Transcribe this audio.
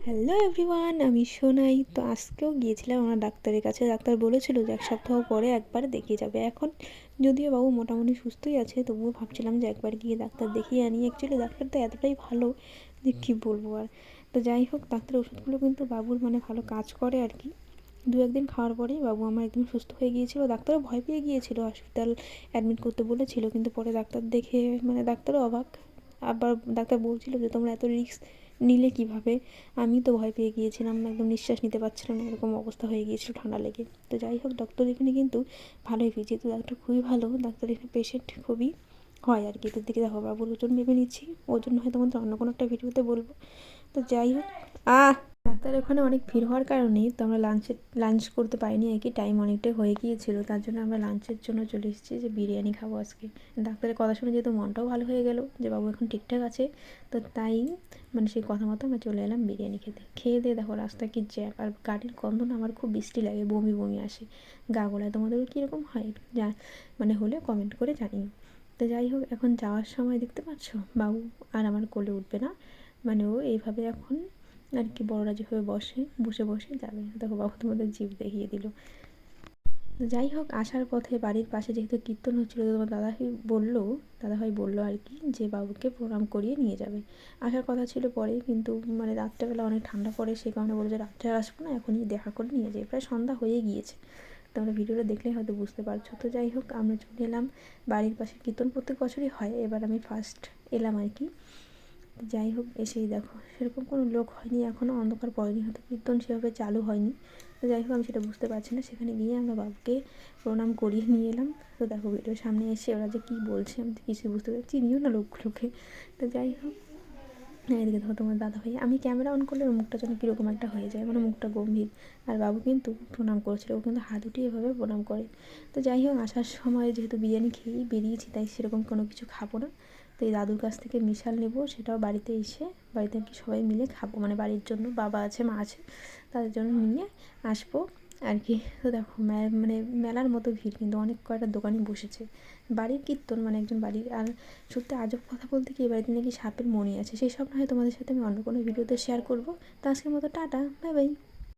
Hello everyone, আমি সোনাই। তো আজকেও গিয়েছিলাম আমার ডাক্তারের কাছে। ডাক্তার বলেছিল যে 1 সপ্তাহ পরে একবার দেখিয়ে যাবে। এখন যদিও বাবু মোটামুটি সুস্থই আছে, তবুও ভাবছিলাম যে একবার গিয়ে ডাক্তার দেখিয়ে আনি। অ্যাকচুয়ালি ডাক্তারটা এতটাই ভালো যে কী বলবো আর। তো যাই হোক, ডাক্তারের ওষুধগুলো কিন্তু বাবুর ভালো কাজ করে আর কি। 2-1 দিন খাওয়ার পরেই বাবু আমার একদম সুস্থ হয়ে গিয়েছিল। ডাক্তারও ভয় পেয়ে গিয়েছিল, হসপিটাল অ্যাডমিট করতে বলেছিল, কিন্তু পরে ডাক্তার দেখে ডাক্তারও অবাক। আবার ডাক্তার বলছিল যে তোমরা এত রিস্ক নিলে কীভাবে। আমি তো ভয় পেয়ে গিয়েছিলাম, একদম নিঃশ্বাস নিতে পারছিলাম না, এরকম অবস্থা হয়ে গিয়েছিল ঠান্ডা লেগে। তো যাই হোক, ডক্টর এখানে কিন্তু ভালোই পেয়েছি। তো ডাক্তার খুবই ভালো, ডাক্তার এখানে পেশেন্ট খুবই হয় আর কি। তো দিকে দেখো, বাবুর ওজন ভেবে নিচ্ছি। ওজন হয়তো তোমাদের অন্য কোনো একটা ভিডিওতে বলবো। তো যাই হোক, ডাক্তার ওখানে অনেক ভিড় হওয়ার কারণে তো আমরা লাঞ্চ করতে পারিনি আর কি। টাইম অনেকটাই হয়ে গিয়েছিল, তার জন্য আমরা লাঞ্চের জন্য চলে এসেছি যে বিরিয়ানি খাবো আজকে। ডাক্তারের কথা শুনে যেহেতু মনটাও ভালো হয়ে গেল যে বাবু এখন ঠিকঠাক আছে, তো তাই সেই কথা মতো আমরা চলে এলাম বিরিয়ানি খেতে। খেয়ে দিয়ে দেখো রাস্তা কি জ্যাম, আর গাড়ির গন্ধ না আমার খুব বৃষ্টি লাগে, বমি বমি আসে গা গোলায়। তোমাদের কীরকম হয় যা হলে কমেন্ট করে জানিও। তো যাই হোক, এখন যাওয়ার সময় দেখতে পাচ্ছ বাবু আর আমার কোলে উঠবে না, ও এইভাবে এখন আর কি বড়রা যেভাবে বসে বসে যাবে। দেখো বাবু তোমাদের জিভ দেখিয়ে দিল। যাই হোক, আসার পথে বাড়ির পাশে যেহেতু কীর্তন হচ্ছিলো, তো তোমার দাদাভাই বললো আর কি যে বাবুকে প্রণাম করিয়ে নিয়ে যাবে। আসার কথা ছিল পরে, কিন্তু রাত্রেবেলা অনেক ঠান্ডা পড়ে, সেই কারণে বললো যে রাত্রে আসবো না, এখনই দেখা করে নিয়ে যাই। প্রায় সন্ধ্যা হয়ে গিয়েছে, তোমরা ভিডিওটা দেখলেই হয়তো বুঝতে পারছো। তো যাই হোক, আমরা চলে এলাম বাড়ির পাশে। কীর্তন প্রত্যেক বছরই হয়, এবার আমি ফার্স্ট এলাম আর কি। যাই হোক, এসেই দেখো সেরকম কোনো লোক হয়নি এখনও, অন্ধকার পড়েনি, হয়তো কীর্তন সেভাবে চালু হয়নি। তো যাই হোক, আমি সেটা বুঝতে পারছি না। সেখানে গিয়ে আমরা বাবুকে প্রণাম করিয়ে নিয়ে এলাম। তো দেখো ভিডিওর সামনে এসে ওরা যে কী বলছে আমি তো কিছুই বুঝতে পারছি, চিনিও না লোকগুলোকে। তো যাই হোক, এদিকে দেখো তোমার দাদাভাই, আমি ক্যামেরা অন করলে ওর মুখটা যেন কীরকম একটা হয়ে যায়, মুখটা গম্ভীর। আর বাবু কিন্তু প্রণাম করেছিল, ও কিন্তু হাত উঠিয়ে এভাবে প্রণাম করে। তো যাই হোক, আসার সময় যেহেতু বিরিয়ানি খেয়েই বেরিয়েছি, তাই সেরকম কোনো কিছু খাবো না। তো এই দাদুর কাছ থেকে মিশাল নেবো, সেটাও বাড়িতে আর কি সবাই মিলে খাবো, বাড়ির জন্য। বাবা আছে, মা আছে, তাদের জন্য নিয়ে আসবো আর কি। তো দেখো মেলার মতো ভিড়, কিন্তু অনেক কয়টা দোকানই বসেছে। বাড়ির কীর্তন, একজন বাড়ির। আর সত্যি আজব কথা বলতে কি, এবারে নাকি সাপের মণি আছে, সেই সব না হয় তোমাদের সাথে আমি অন্য কোনো ভিডিওতে শেয়ার করবো। তো আজকের মতো টাটা, বাই বাই।